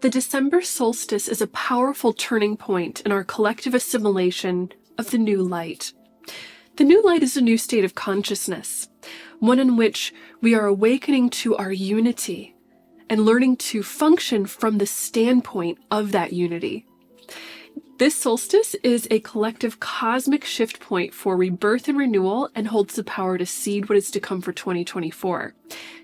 The December solstice is a powerful turning point in our collective assimilation of the new light. The new light is a new state of consciousness, one in which we are awakening to our unity and learning to function from the standpoint of that unity. This solstice is a collective cosmic shift point for rebirth and renewal and holds the power to seed what is to come for 2024.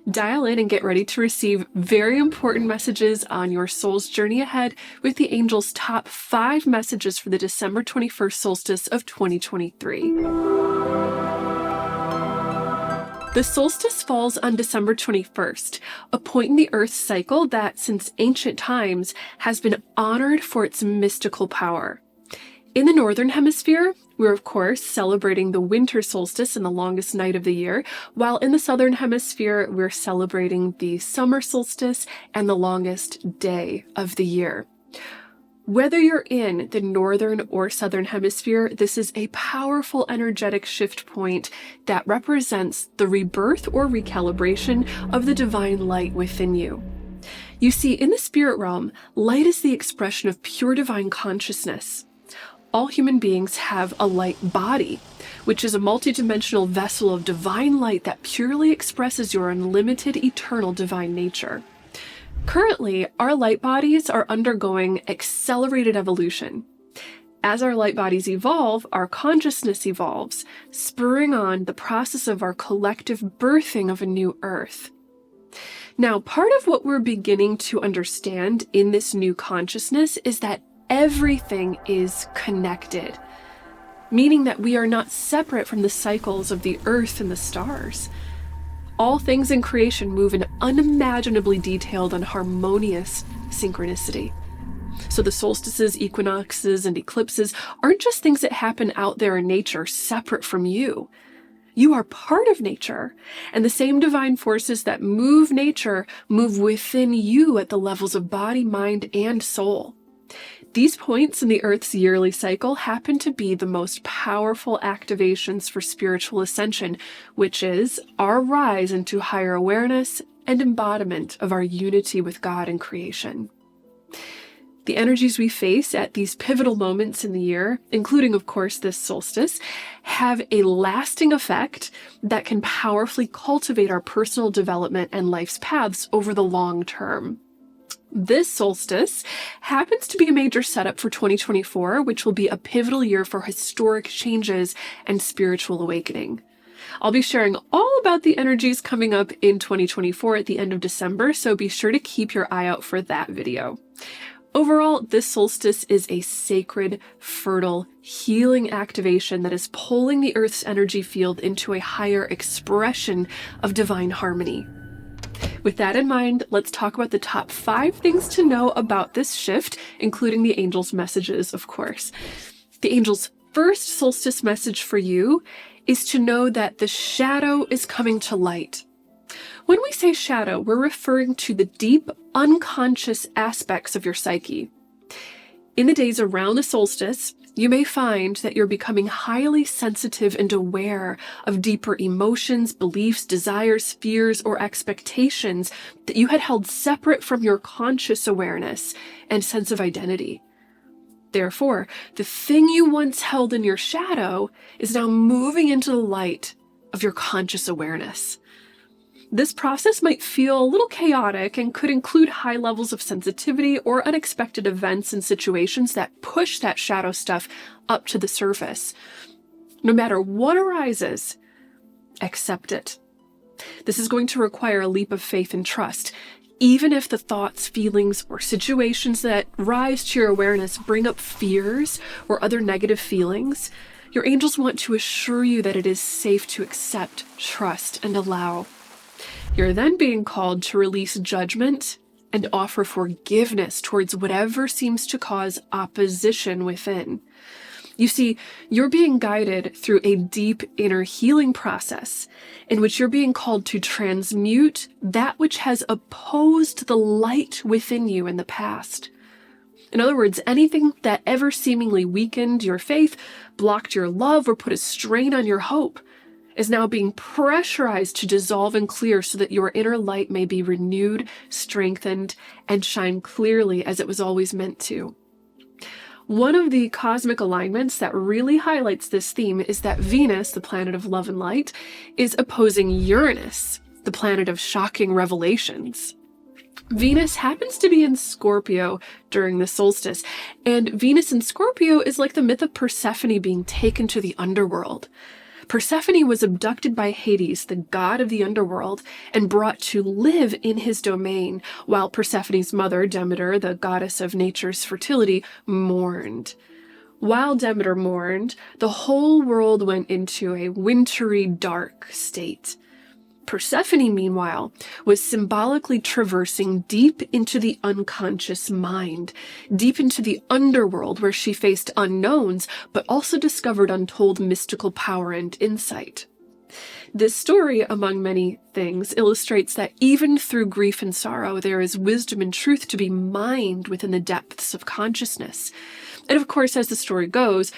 Dial in and get ready to receive very important messages on your soul's journey ahead with the angels' top 5 messages for the December 21st solstice of 2023. The solstice falls on December 21st, a point in the Earth's cycle that, since ancient times, has been honored for its mystical power. In the Northern Hemisphere, we're of course celebrating the winter solstice and the longest night of the year, while in the Southern Hemisphere, we're celebrating the summer solstice and the longest day of the year. Whether you're in the Northern or Southern Hemisphere, this is a powerful energetic shift point that represents the rebirth or recalibration of the divine light within you. You see, in the spirit realm, light is the expression of pure divine consciousness. All human beings have a light body, which is a multidimensional vessel of divine light that purely expresses your unlimited, eternal divine nature. Currently, our light bodies are undergoing accelerated evolution. As our light bodies evolve, our consciousness evolves, spurring on the process of our collective birthing of a new earth. Now, part of what we're beginning to understand in this new consciousness is that everything is connected, meaning that we are not separate from the cycles of the earth and the stars. All things in creation move in unimaginably detailed and harmonious synchronicity. So the solstices, equinoxes, and eclipses aren't just things that happen out there in nature separate from you. You are part of nature, and the same divine forces that move nature move within you at the levels of body, mind, and soul. These points in the Earth's yearly cycle happen to be the most powerful activations for spiritual ascension, which is our rise into higher awareness and embodiment of our unity with God and creation. The energies we face at these pivotal moments in the year, including, of course, this solstice, have a lasting effect that can powerfully cultivate our personal development and life's paths over the long term. This solstice happens to be a major setup for 2024, which will be a pivotal year for historic changes and spiritual awakening. I'll be sharing all about the energies coming up in 2024 at the end of December, so be sure to keep your eye out for that video. Overall, this solstice is a sacred, fertile, healing activation that is pulling the Earth's energy field into a higher expression of divine harmony. With that in mind, let's talk about the top 5 things to know about this shift, including the angels' messages, of course. The angels' first solstice message for you is to know that the shadow is coming to light. When we say shadow, we're referring to the deep, unconscious aspects of your psyche. In the days around the solstice, you may find that you're becoming highly sensitive and aware of deeper emotions, beliefs, desires, fears, or expectations that you had held separate from your conscious awareness and sense of identity. Therefore, the thing you once held in your shadow is now moving into the light of your conscious awareness. This process might feel a little chaotic and could include high levels of sensitivity or unexpected events and situations that push that shadow stuff up to the surface. No matter what arises, accept it. This is going to require a leap of faith and trust. Even if the thoughts, feelings, or situations that rise to your awareness bring up fears or other negative feelings, your angels want to assure you that it is safe to accept, trust, and allow. You're then being called to release judgment and offer forgiveness towards whatever seems to cause opposition within. You see, you're being guided through a deep inner healing process in which you're being called to transmute that which has opposed the light within you in the past. In other words, anything that ever seemingly weakened your faith, blocked your love, or put a strain on your hope, is now being pressurized to dissolve and clear so that your inner light may be renewed, strengthened, and shine clearly as it was always meant to. One of the cosmic alignments that really highlights this theme is that Venus, the planet of love and light, is opposing Uranus, the planet of shocking revelations. Venus happens to be in Scorpio during the solstice, and Venus in Scorpio is like the myth of Persephone being taken to the underworld. Persephone was abducted by Hades, the god of the underworld, and brought to live in his domain, while Persephone's mother, Demeter, the goddess of nature's fertility, mourned. While Demeter mourned, the whole world went into a wintry, dark state. Persephone, meanwhile, was symbolically traversing deep into the unconscious mind, deep into the underworld where she faced unknowns, but also discovered untold mystical power and insight. This story, among many things, illustrates that even through grief and sorrow, there is wisdom and truth to be mined within the depths of consciousness. And of course, as the story goes,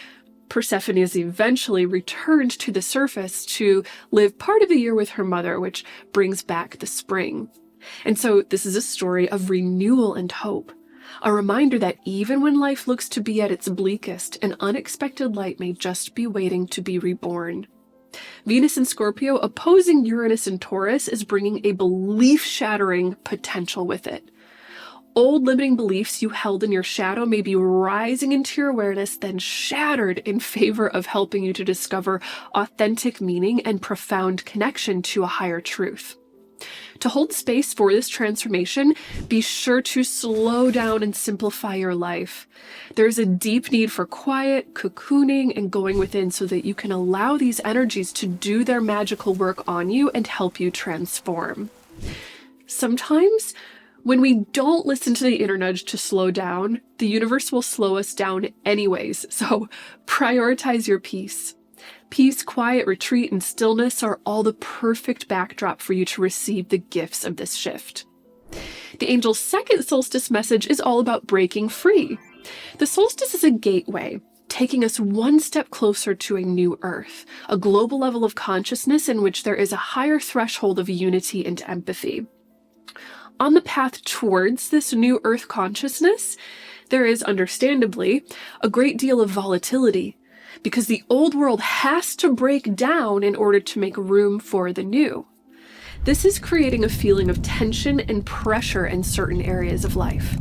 Persephone is eventually returned to the surface to live part of the year with her mother, which brings back the spring. And so this is a story of renewal and hope, a reminder that even when life looks to be at its bleakest, an unexpected light may just be waiting to be reborn. Venus in Scorpio opposing Uranus in Taurus is bringing a belief-shattering potential with it. Old limiting beliefs you held in your shadow may be rising into your awareness, then shattered in favor of helping you to discover authentic meaning and profound connection to a higher truth. To hold space for this transformation, be sure to slow down and simplify your life. There's a deep need for quiet, cocooning, and going within so that you can allow these energies to do their magical work on you and help you transform. Sometimes, when we don't listen to the inner nudge to slow down, the universe will slow us down anyways, so prioritize your peace. Peace, quiet, retreat, and stillness are all the perfect backdrop for you to receive the gifts of this shift. The angel's second solstice message is all about breaking free. The solstice is a gateway, taking us one step closer to a new earth, a global level of consciousness in which there is a higher threshold of unity and empathy. On the path towards this new earth consciousness, there is understandably a great deal of volatility, because the old world has to break down in order to make room for the new. This is creating a feeling of tension and pressure in certain areas of life.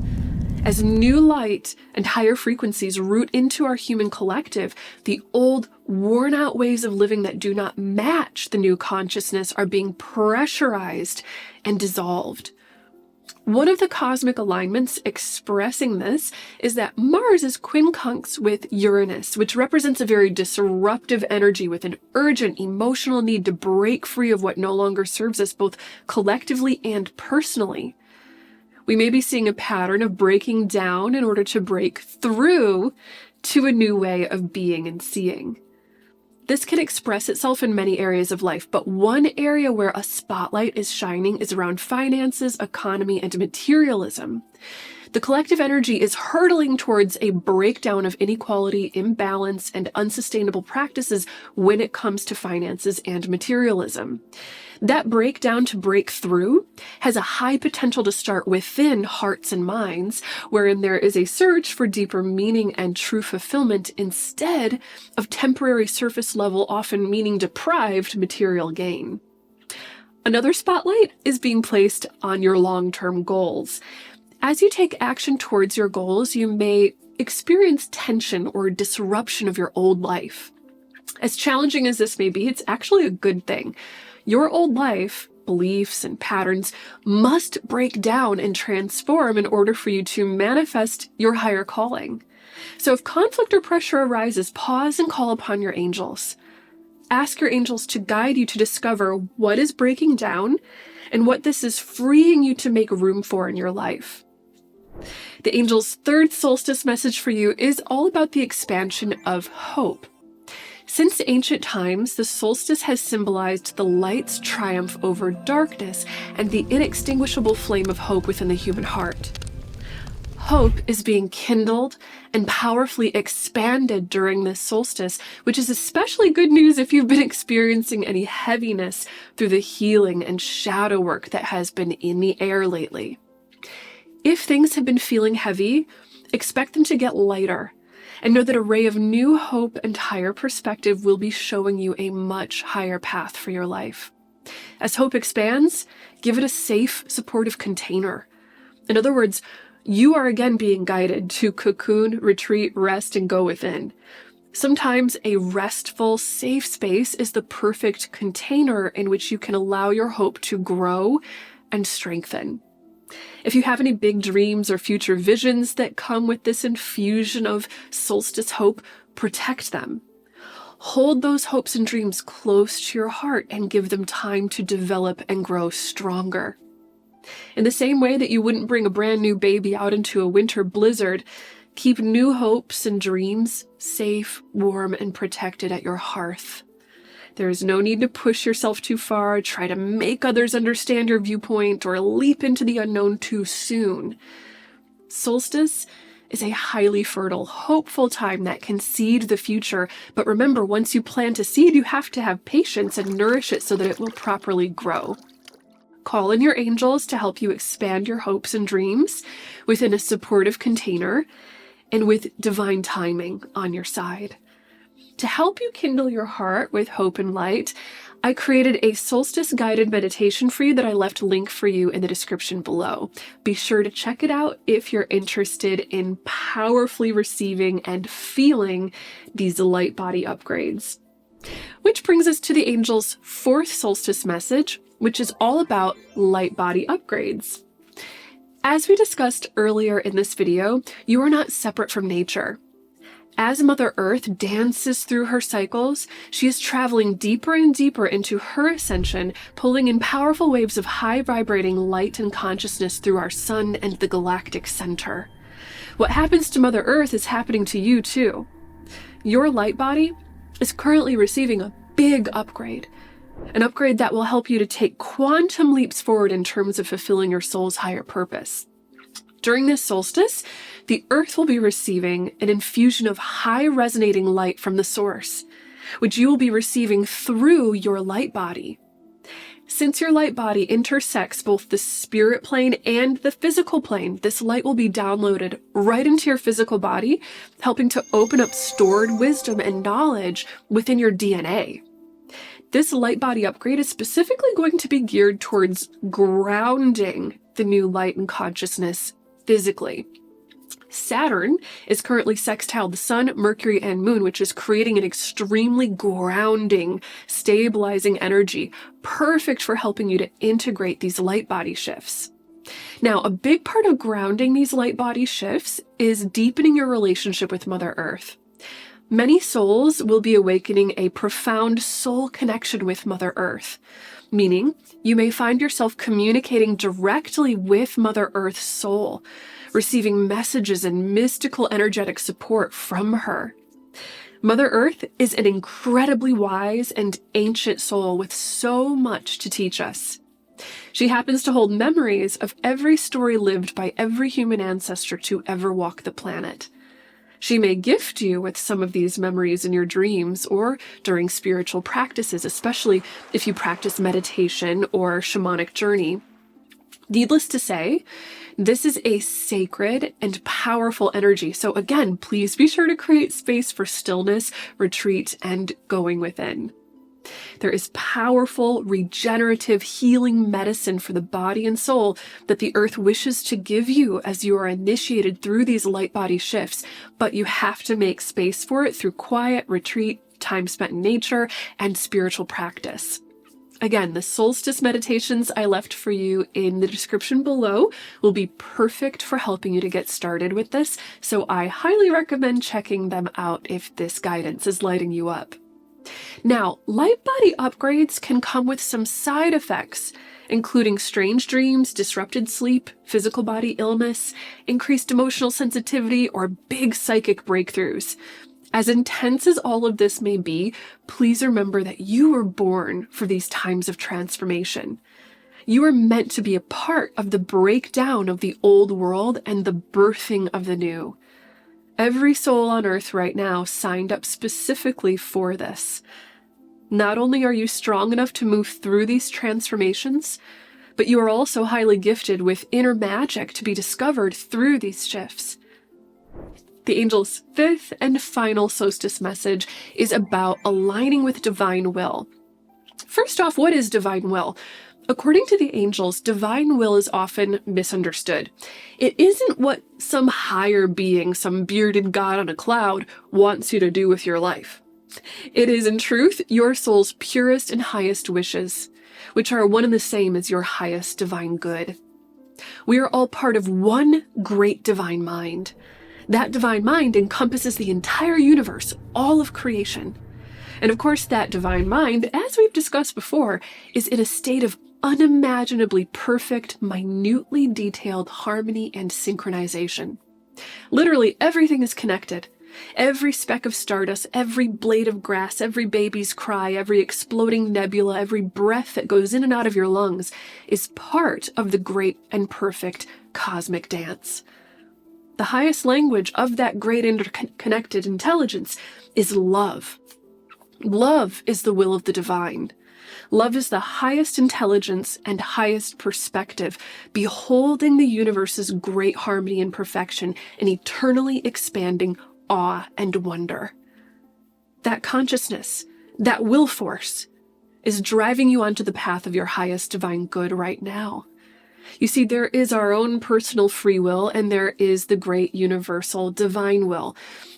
As new light and higher frequencies root into our human collective, the old, worn-out ways of living that do not match the new consciousness are being pressurized and dissolved. One of the cosmic alignments expressing this is that Mars is quincunx with Uranus, which represents a very disruptive energy with an urgent emotional need to break free of what no longer serves us both collectively and personally. We may be seeing a pattern of breaking down in order to break through to a new way of being and seeing. This can express itself in many areas of life, but one area where a spotlight is shining is around finances, economy, and materialism. The collective energy is hurtling towards a breakdown of inequality, imbalance, and unsustainable practices when it comes to finances and materialism. That breakdown to break through has a high potential to start within hearts and minds, wherein there is a search for deeper meaning and true fulfillment instead of temporary surface level, often meaning deprived material gain. Another spotlight is being placed on your long-term goals. As you take action towards your goals, you may experience tension or disruption of your old life. As challenging as this may be, it's actually a good thing. Your old life, beliefs, and patterns must break down and transform in order for you to manifest your higher calling. So if conflict or pressure arises, pause and call upon your angels. Ask your angels to guide you to discover what is breaking down and what this is freeing you to make room for in your life. The angel's third solstice message for you is all about the expansion of hope. Since ancient times, the solstice has symbolized the light's triumph over darkness and the inextinguishable flame of hope within the human heart. Hope is being kindled and powerfully expanded during this solstice, which is especially good news if you've been experiencing any heaviness through the healing and shadow work that has been in the air lately. If things have been feeling heavy, expect them to get lighter, and know that a ray of new hope and higher perspective will be showing you a much higher path for your life. As hope expands, give it a safe, supportive container. In other words, you are again being guided to cocoon, retreat, rest, and go within. Sometimes a restful, safe space is the perfect container in which you can allow your hope to grow and strengthen. If you have any big dreams or future visions that come with this infusion of solstice hope, protect them. Hold those hopes and dreams close to your heart and give them time to develop and grow stronger. In the same way that you wouldn't bring a brand new baby out into a winter blizzard, keep new hopes and dreams safe, warm, and protected at your hearth. There is no need to push yourself too far, try to make others understand your viewpoint, or leap into the unknown too soon. Solstice is a highly fertile, hopeful time that can seed the future. But remember, once you plant a seed, you have to have patience and nourish it so that it will properly grow. Call in your angels to help you expand your hopes and dreams within a supportive container and with divine timing on your side. To help you kindle your heart with hope and light, I created a Solstice Guided Meditation for you that I left a link for you in the description below. Be sure to check it out if you're interested in powerfully receiving and feeling these light body upgrades. Which brings us to the angels' fourth solstice message, which is all about light body upgrades. As we discussed earlier in this video, you are not separate from nature. As Mother Earth dances through her cycles, she is traveling deeper and deeper into her ascension, pulling in powerful waves of high-vibrating light and consciousness through our sun and the galactic center. What happens to Mother Earth is happening to you too. Your light body is currently receiving a big upgrade, an upgrade that will help you to take quantum leaps forward in terms of fulfilling your soul's higher purpose. During this solstice, the Earth will be receiving an infusion of high resonating light from the source, which you will be receiving through your light body. Since your light body intersects both the spirit plane and the physical plane, this light will be downloaded right into your physical body, helping to open up stored wisdom and knowledge within your DNA. This light body upgrade is specifically going to be geared towards grounding the new light and consciousness physically. Saturn is currently sextile the Sun, Mercury, and Moon, which is creating an extremely grounding, stabilizing energy, perfect for helping you to integrate these light body shifts. Now, a big part of grounding these light body shifts is deepening your relationship with Mother Earth. Many souls will be awakening a profound soul connection with Mother Earth, meaning you may find yourself communicating directly with Mother Earth's soul, receiving messages and mystical energetic support from her. Mother Earth is an incredibly wise and ancient soul with so much to teach us. She happens to hold memories of every story lived by every human ancestor to ever walk the planet. She may gift you with some of these memories in your dreams or during spiritual practices, especially if you practice meditation or shamanic journey. Needless to say, this is a sacred and powerful energy. So again, please be sure to create space for stillness, retreat, and going within. There is powerful, regenerative, healing medicine for the body and soul that the earth wishes to give you as you are initiated through these light body shifts, but you have to make space for it through quiet, retreat, time spent in nature, and spiritual practice. Again, the solstice meditations I left for you in the description below will be perfect for helping you to get started with this, so I highly recommend checking them out if this guidance is lighting you up. Now, light body upgrades can come with some side effects, including strange dreams, disrupted sleep, physical body illness, increased emotional sensitivity, or big psychic breakthroughs. As intense as all of this may be, please remember that you were born for these times of transformation. You are meant to be a part of the breakdown of the old world and the birthing of the new. Every soul on earth right now signed up specifically for this. Not only are you strong enough to move through these transformations, but you are also highly gifted with inner magic to be discovered through these shifts. The angel's fifth and final solstice message is about aligning with divine will. First off, what is divine will? According to the angels, divine will is often misunderstood. It isn't what some higher being, some bearded god on a cloud, wants you to do with your life. It is, in truth, your soul's purest and highest wishes, which are one and the same as your highest divine good. We are all part of one great divine mind. That divine mind encompasses the entire universe, all of creation. And of course, that divine mind, as we've discussed before, is in a state of unimaginably perfect, minutely detailed harmony and synchronization. Literally, everything is connected. Every speck of stardust, every blade of grass, every baby's cry, every exploding nebula, every breath that goes in and out of your lungs is part of the great and perfect cosmic dance. The highest language of that great interconnected intelligence is love. Love is the will of the divine. Love is the highest intelligence and highest perspective, beholding the universe's great harmony and perfection and eternally expanding awe and wonder. That consciousness, that will force, is driving you onto the path of your highest divine good right now. You see, there is our own personal free will, and there is the great universal divine will.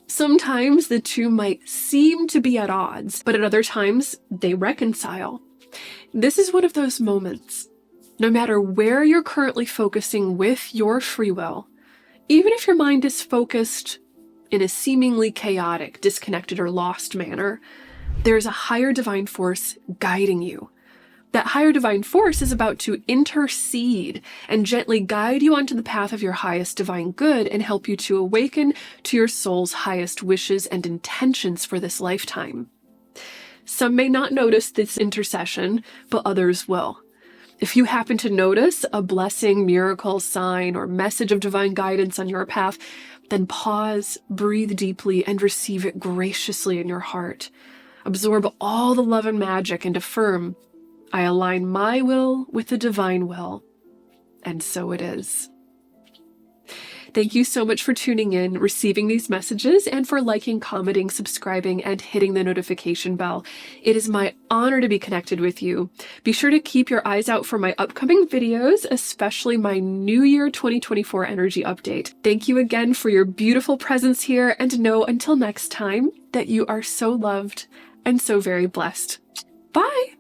Sometimes the two might seem to be at odds, but at other times they reconcile. This is one of those moments. No matter where you're currently focusing with your free will, even if your mind is focused in a seemingly chaotic, disconnected, or lost manner, there is a higher divine force guiding you. That higher divine force is about to intercede and gently guide you onto the path of your highest divine good and help you to awaken to your soul's highest wishes and intentions for this lifetime. Some may not notice this intercession, but others will. If you happen to notice a blessing, miracle, sign, or message of divine guidance on your path, then pause, breathe deeply, and receive it graciously in your heart. Absorb all the love and magic and affirm, I align my will with the divine will, and so it is. Thank you so much for tuning in, receiving these messages, and for liking, commenting, subscribing, and hitting the notification bell. It is my honor to be connected with you. Be sure to keep your eyes out for my upcoming videos, especially my New Year 2024 energy update. Thank you again for your beautiful presence here, and know until next time that you are so loved and so very blessed. Bye!